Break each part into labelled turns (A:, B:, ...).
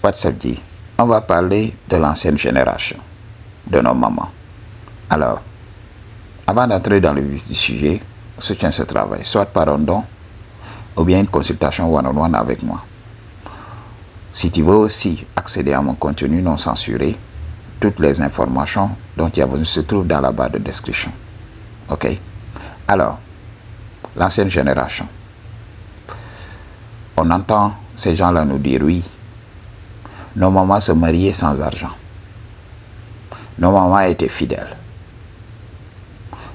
A: What's up, dit? On va parler de l'ancienne génération, de nos mamans. Alors, avant d'entrer dans le vif du sujet, soutiens ce travail, soit par un don ou bien une consultation one-on-one avec moi. Si tu veux aussi accéder à mon contenu non censuré, toutes les informations dont tu as besoin se trouvent dans la barre de description. Ok? Alors, l'ancienne génération. On entend ces gens-là nous dire oui, nos mamans se mariaient sans argent. Nos mamans étaient fidèles.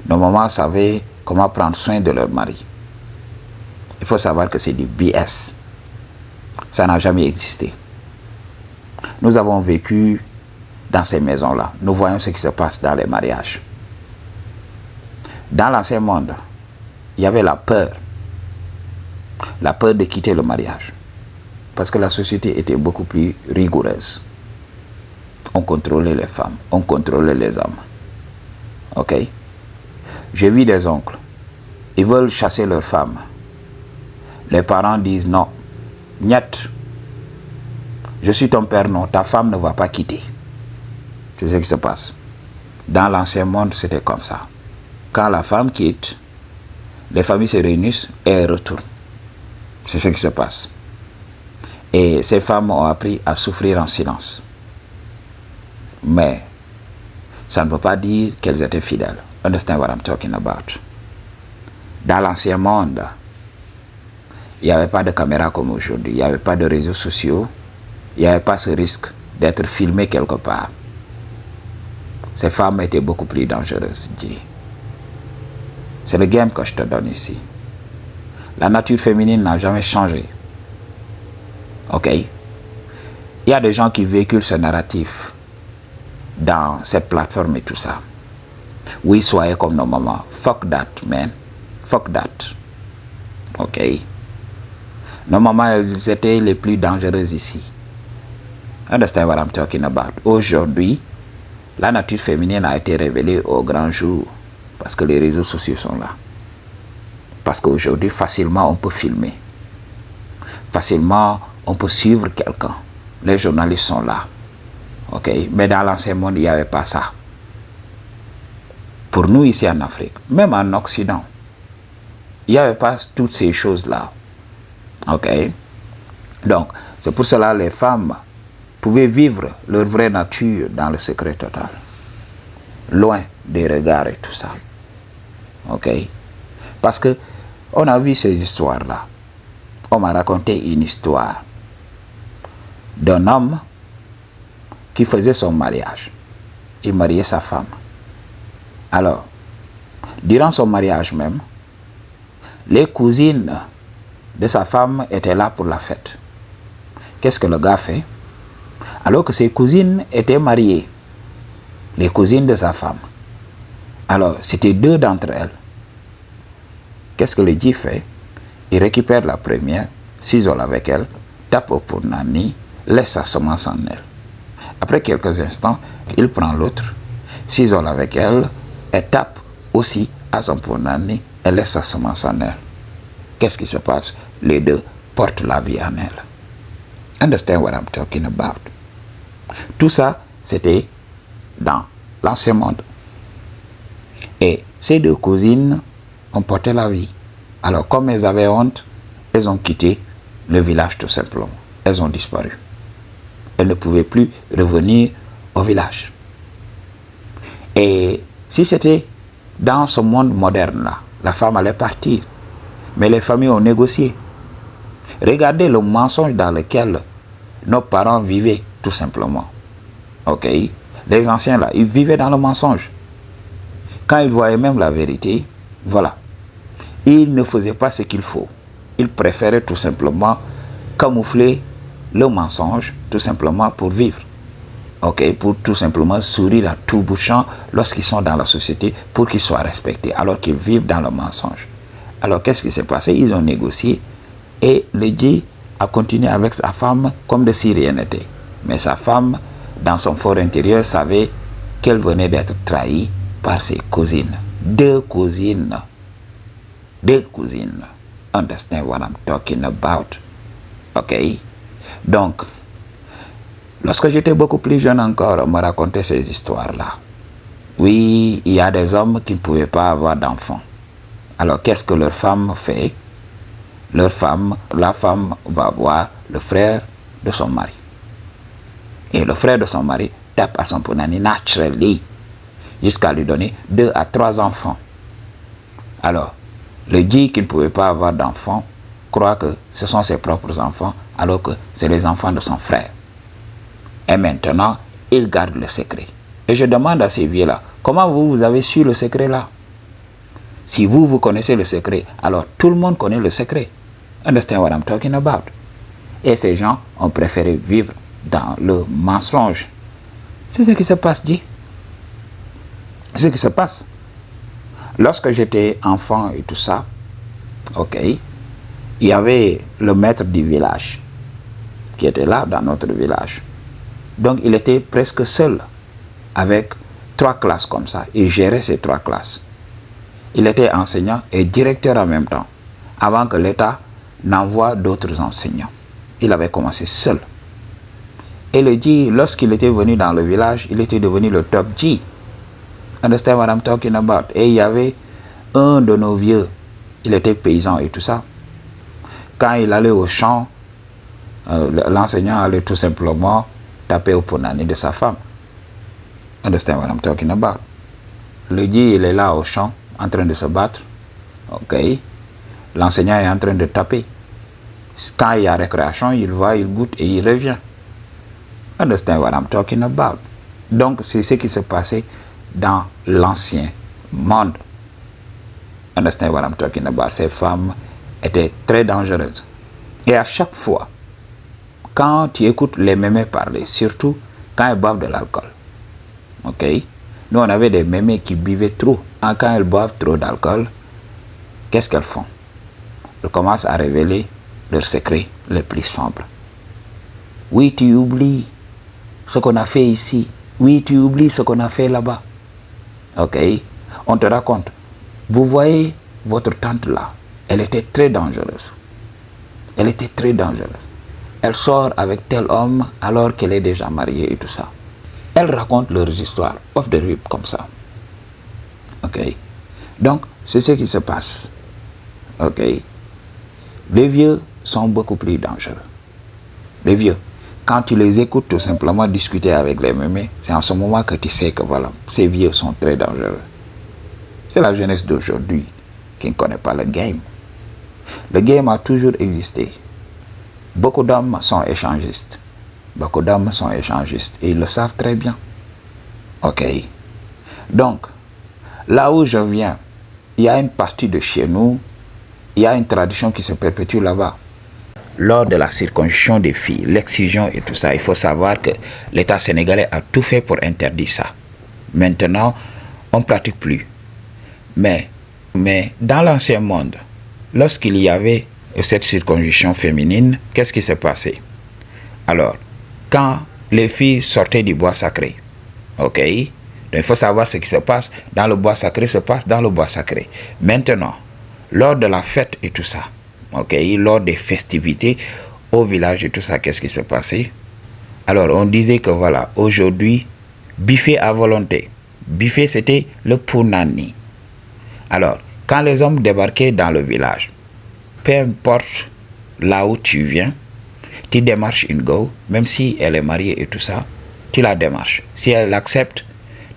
A: Nos mamans savaient comment prendre soin de leur mari. Il faut savoir que c'est du BS. Ça n'a jamais existé. Nous avons vécu dans ces maisons-là. Nous voyons ce qui se passe dans les mariages. Dans l'ancien monde, il y avait la peur de quitter le mariage. Parce que la société était beaucoup plus rigoureuse. On contrôlait les femmes, on contrôlait les hommes. Ok? J'ai vu des oncles, ils veulent chasser leurs femmes. Les parents disent non, niet, je suis ton père, non, ta femme ne va pas quitter. C'est ce qui se passe. Dans l'ancien monde, c'était comme ça. Quand la femme quitte, les familles se réunissent et elles retournent. C'est ce qui se passe. Et ces femmes ont appris à souffrir en silence. Mais ça ne veut pas dire qu'elles étaient fidèles. Understand what I'm talking about? Dans l'ancien monde, il n'y avait pas de caméra comme aujourd'hui. Il n'y avait pas de réseaux sociaux. Il n'y avait pas ce risque d'être filmé quelque part. Ces femmes étaient beaucoup plus dangereuses. C'est le game que je te donne ici. La nature féminine n'a jamais changé. Ok? Il y a des gens qui véhiculent ce narratif dans cette plateforme et tout ça. Oui, soyez comme nos mamans. Fuck that, man. Fuck that. Ok? Nos mamans, elles étaient les plus dangereuses ici. Understand what I'm talking about? Aujourd'hui, la nature féminine a été révélée au grand jour parce que les réseaux sociaux sont là. Parce qu'aujourd'hui, facilement, on peut filmer. Facilement, on peut suivre quelqu'un. Les journalistes sont là. Ok? Mais dans l'ancien monde, il n'y avait pas ça. Pour nous, ici en Afrique, même en Occident, il n'y avait pas toutes ces choses-là. Ok? Donc, c'est pour cela que les femmes pouvaient vivre leur vraie nature dans le secret total. Loin des regards et tout ça. Ok? Parce que on a vu ces histoires-là. On m'a raconté une histoire d'un homme qui faisait son mariage. Il mariait sa femme. Alors, durant son mariage même, les cousines de sa femme étaient là pour la fête. Qu'est-ce que le gars fait? Alors que ses cousines étaient mariées, les cousines de sa femme. Alors, c'était deux d'entre elles. Qu'est-ce que le dit fait? Il récupère la première, s'isole avec elle, tape au punani, laisse sa semence en elle. Après quelques instants, il prend l'autre, s'isole avec elle et tape aussi à son punani et laisse sa semence en elle. Qu'est-ce qui se passe? Les deux portent la vie en elle. Understand what I'm talking about? Tout ça, c'était dans l'ancien monde. Et ces deux cousines ont porté la vie. Alors, comme elles avaient honte, elles ont quitté le village tout simplement. Elles ont disparu. Elles ne pouvaient plus revenir au village. Et si c'était dans ce monde moderne-là, la femme allait partir. Mais les familles ont négocié. Regardez le mensonge dans lequel nos parents vivaient, tout simplement. Ok? Les anciens là, ils vivaient dans le mensonge. Quand ils voyaient même la vérité, voilà. Ils ne faisaient pas ce qu'il faut. Ils préféraient tout simplement camoufler le mensonge, tout simplement pour vivre. Ok? Pour tout simplement sourire à tout bout de champ lorsqu'ils sont dans la société, pour qu'ils soient respectés, alors qu'ils vivent dans le mensonge. Alors qu'est-ce qui s'est passé? Ils ont négocié et le Dji a continué avec sa femme comme de si rien n'était. Mais sa femme, dans son fort intérieur, savait qu'elle venait d'être trahie par ses cousines. Deux cousines. Understand what I'm talking about? Ok? Donc, Lorsque j'étais beaucoup plus jeune encore, on me racontait ces histoires-là. Oui, il y a des hommes qui ne pouvaient pas avoir d'enfants. Alors, qu'est-ce que leur femme fait? La femme va voir le frère de son mari. Et le frère de son mari tape à son punani naturellement jusqu'à lui donner 2 à 3 enfants. Alors, le dit qui ne pouvait pas avoir d'enfants croit que ce sont ses propres enfants alors que c'est les enfants de son frère. Et maintenant, il garde le secret. Et je demande à ces vieux-là, comment vous avez su le secret-là? Si vous connaissez le secret, alors tout le monde connaît le secret. Understand what I'm talking about? Et ces gens ont préféré vivre dans le mensonge. C'est ce qui se passe, dit. C'est ce qui se passe. Lorsque j'étais enfant et tout ça, ok, il y avait le maître du village qui était là dans notre village. Donc il était presque seul avec 3 classes comme ça. Il gérait ces 3 classes. Il était enseignant et directeur en même temps, avant que l'État n'envoie d'autres enseignants. Il avait commencé seul. Et le G, lorsqu'il était venu dans le village, il était devenu le top G. Understand what I'm talking about? Et il y avait un de nos vieux, il était paysan et tout ça. Quand il allait au champ, l'enseignant allait tout simplement taper au punani de sa femme. Understand what I'm talking about? Le G, il est là au champ, en train de se battre. Ok. L'enseignant est en train de taper. Quand il y a récréation, il va, il goûte et il revient. Understand what I'm talking about? Donc, c'est ce qui se passait dans l'ancien monde. Understand what I'm talking about? Ces femmes étaient très dangereuses. Et à chaque fois, quand tu écoutes les mémés parler, surtout quand elles boivent de l'alcool, ok? Nous, on avait des mémés qui buvaient trop. Quand elles boivent trop d'alcool, qu'est-ce qu'elles font? Elles commencent à révéler leurs secrets les plus sombres. Oui, tu oublies ce qu'on a fait ici. Oui, tu oublies ce qu'on a fait là-bas. Ok? On te raconte. Vous voyez votre tante là, elle était très dangereuse. Elle était très dangereuse. Elle sort avec tel homme alors qu'elle est déjà mariée et tout ça. Elle raconte leurs histoires off the rip comme ça. Ok? Donc, c'est ce qui se passe. Ok? Les vieux sont beaucoup plus dangereux. Les vieux, quand tu les écoutes tout simplement discuter avec les mémés, c'est en ce moment que tu sais que voilà, ces vieux sont très dangereux. C'est la jeunesse d'aujourd'hui qui ne connaît pas le game. Le game a toujours existé. Beaucoup d'hommes sont échangistes. Beaucoup d'hommes sont échangistes et ils le savent très bien. Ok. Donc, là où je viens, il y a une partie de chez nous, il y a une tradition qui se perpétue là-bas. Lors de la circoncision des filles, l'excision et tout ça, il faut savoir que l'État sénégalais a tout fait pour interdire ça. Maintenant, on ne pratique plus. Mais dans l'ancien monde, lorsqu'il y avait cette circoncision féminine, qu'est-ce qui s'est passé? Alors, quand les filles sortaient du bois sacré, ok? Donc, il faut savoir ce qui se passe dans le bois sacré, se passe dans le bois sacré. Maintenant, lors de la fête et tout ça, ok, lors des festivités au village et tout ça, qu'est-ce qui s'est passé? Alors, on disait que voilà, aujourd'hui, buffet à volonté. Buffet, c'était le punani. Alors, quand les hommes débarquaient dans le village, peu importe là où tu viens, tu démarches une go, même si elle est mariée et tout ça, tu la démarches. Si elle accepte,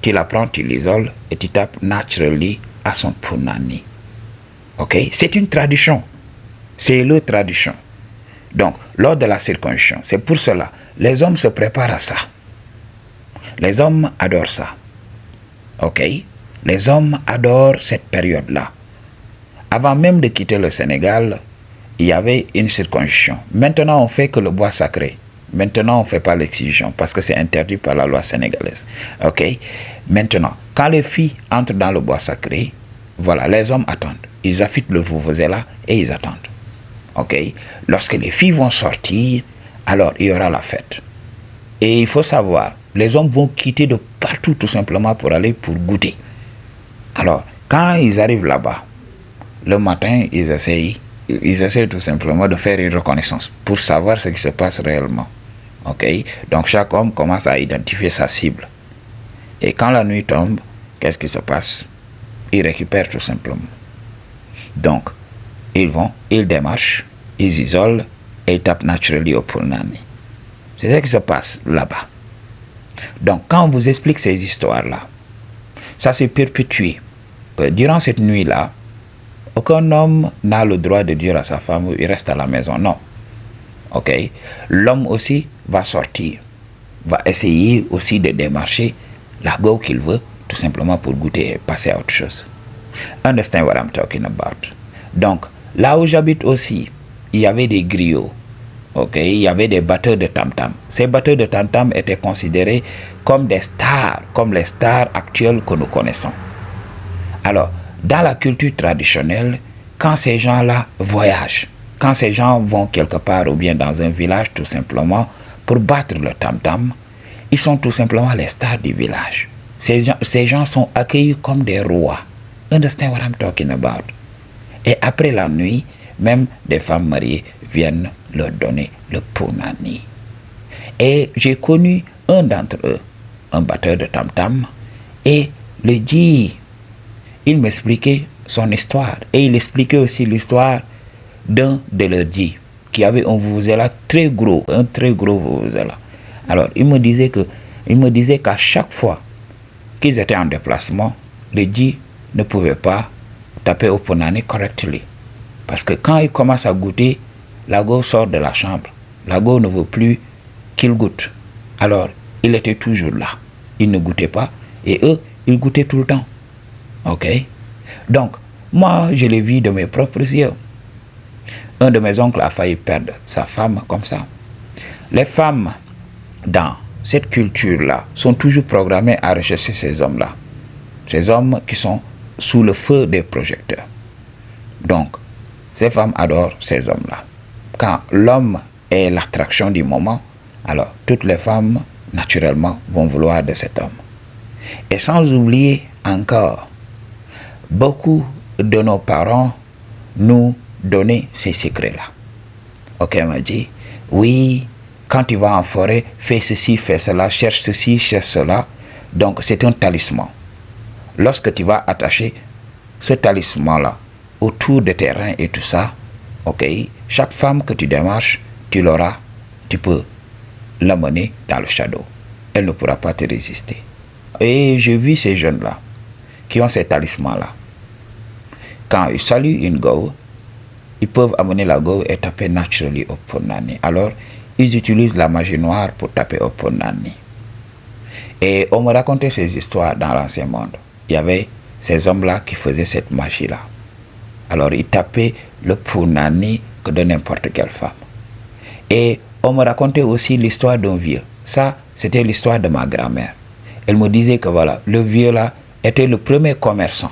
A: tu la prends, tu l'isoles et tu tapes naturally à son punani. Ok? C'est une tradition. C'est leur tradition. Donc, lors de la circoncision, c'est pour cela, les hommes se préparent à ça. Les hommes adorent ça. Ok? Les hommes adorent cette période-là. Avant même de quitter le Sénégal, il y avait une circoncision. Maintenant, on fait que le bois sacré. Maintenant, on ne fait pas l'excision parce que c'est interdit par la loi sénégalaise. Ok? Maintenant, quand les filles entrent dans le bois sacré, voilà, les hommes attendent. Ils affûtent le vuvuzela et ils attendent. Ok? Lorsque les filles vont sortir, alors il y aura la fête. Et il faut savoir, les hommes vont quitter de partout tout simplement pour aller pour goûter. Alors, quand ils arrivent là-bas, le matin, ils essayent tout simplement de faire une reconnaissance pour savoir ce qui se passe réellement. Ok, donc chaque homme commence à identifier sa cible. Et quand la nuit tombe, qu'est-ce qui se passe? Ils récupèrent tout simplement. Donc, ils démarchent, ils isolent et ils tapent naturellement au Punani. C'est ce qui se passe là-bas. Donc, quand on vous explique ces histoires-là, ça s'est perpétué. Durant cette nuit-là, aucun homme n'a le droit de dire à sa femme, il reste à la maison. Non. Ok. L'homme aussi va sortir, va essayer aussi de démarcher la go qu'il veut, tout simplement pour goûter et passer à autre chose. Understand what I'm talking about? Donc, là où j'habite aussi, il y avait des griots. Ok, il y avait des batteurs de tam-tam. Ces batteurs de tam-tam étaient considérés comme des stars, comme les stars actuelles que nous connaissons. Alors, dans la culture traditionnelle, quand ces gens-là voyagent, quand ces gens vont quelque part ou bien dans un village tout simplement pour battre le tam-tam, ils sont tout simplement les stars du village. Ces gens sont accueillis comme des rois. Understand what I'm talking about? Et après la nuit, même des femmes mariées viennent leur donner le punani. Et j'ai connu un d'entre eux, un batteur de tam-tam, et le dit, il m'expliquait son histoire. Et il expliquait aussi l'histoire d'un de leurs dits, qui avait un vuvuzela très gros, un très gros vuvuzela. Alors, il me disait qu'à chaque fois qu'ils étaient en déplacement, le dit ne pouvait pas taper au punani correctly. Parce que quand il commence à goûter, la go sort de la chambre. La go ne veut plus qu'il goûte. Alors, il était toujours là. Il ne goûtait pas. Et eux, ils goûtaient tout le temps. Ok? Donc, moi, je l'ai vu de mes propres yeux. Un de mes oncles a failli perdre sa femme comme ça. Les femmes, dans cette culture-là, sont toujours programmées à rechercher ces hommes-là. Ces hommes qui sont sous le feu des projecteurs. Donc, ces femmes adorent ces hommes-là. Quand l'homme est l'attraction du moment, alors toutes les femmes, naturellement, vont vouloir de cet homme. Et sans oublier encore, beaucoup de nos parents nous donnaient ces secrets-là. Ok, on m'a dit, oui, quand tu vas en forêt, fais ceci, fais cela, cherche ceci, cherche cela. Donc, c'est un talisman. Lorsque tu vas attacher ce talisman-là autour de tes reins et tout ça, ok, chaque femme que tu démarches, tu l'auras, tu peux l'amener dans le shadow. Elle ne pourra pas te résister. Et j'ai vu ces jeunes-là qui ont ces talismans-là. Quand ils saluent une go, ils peuvent amener la go et taper naturellement au punani. Alors, ils utilisent la magie noire pour taper au punani. Et on me racontait ces histoires dans l'ancien monde. Il y avait ces hommes-là qui faisaient cette magie-là. Alors, ils tapaient le punani que de n'importe quelle femme. Et on me racontait aussi l'histoire d'un vieux. Ça, c'était l'histoire de ma grand-mère. Elle me disait que voilà, le vieux là était le premier commerçant.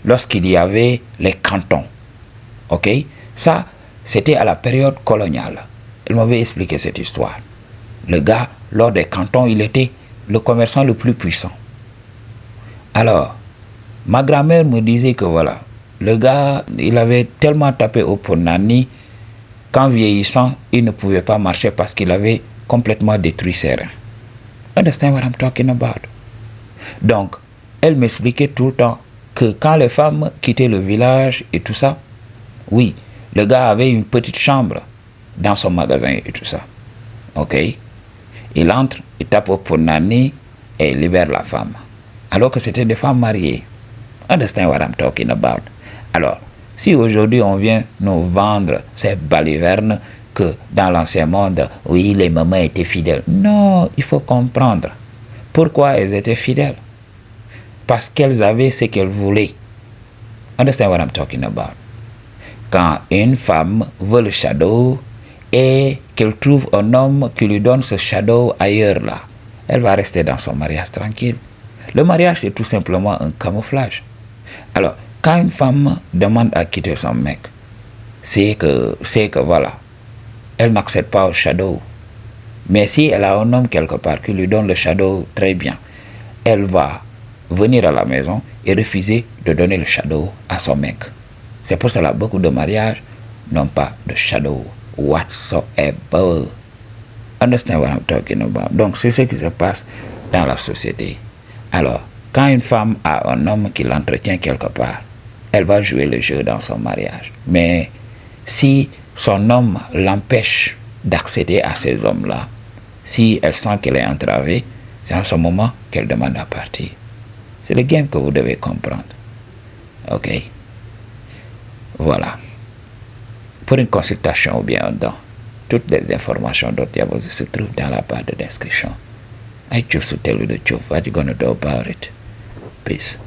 A: Lorsqu'il y avait les cantons. Ok? Ça, c'était à la période coloniale. Elle m'avait expliqué cette histoire. Le gars, lors des cantons, il était le commerçant le plus puissant. Alors, ma grand-mère me disait que voilà, le gars, il avait tellement tapé au punani qu'en vieillissant, il ne pouvait pas marcher parce qu'il avait complètement détruit ses reins. Understand what I'm talking about? Donc, elle m'expliquait tout le temps que quand les femmes quittaient le village et tout ça, oui, le gars avait une petite chambre dans son magasin et tout ça. Ok? Il entre, il tape au punani et il libère la femme. Alors que c'était des femmes mariées. Understand what I'm talking about? Alors, si aujourd'hui on vient nous vendre ces balivernes que dans l'ancien monde, oui, les mamans étaient fidèles. Non, il faut comprendre. Pourquoi elles étaient fidèles? Parce qu'elles avaient ce qu'elles voulaient. Understand what I'm talking about? Quand une femme veut le shadow et qu'elle trouve un homme qui lui donne ce shadow ailleurs là, elle va rester dans son mariage tranquille. Le mariage c'est tout simplement un camouflage. Alors, quand une femme demande à quitter son mec, c'est que voilà, elle n'accède pas au shadow. Mais si elle a un homme quelque part qui lui donne le shadow très bien, elle va venir à la maison et refuser de donner le shadow à son mec. C'est pour cela que beaucoup de mariages n'ont pas de shadow whatsoever. Understand what I'm talking about? Donc, c'est ce qui se passe dans la société. Alors, quand une femme a un homme qui l'entretient quelque part, elle va jouer le jeu dans son mariage. Mais si son homme l'empêche d'accéder à ces hommes-là, si elle sent qu'elle est entravée, c'est en ce moment qu'elle demande à partir. C'est le game que vous devez comprendre. Ok? Voilà. Pour une consultation ou bien un don, toutes les informations dont il y a besoin se trouvent dans la barre de description. I choose to tell you the truth. What you gonna do about it? Peace.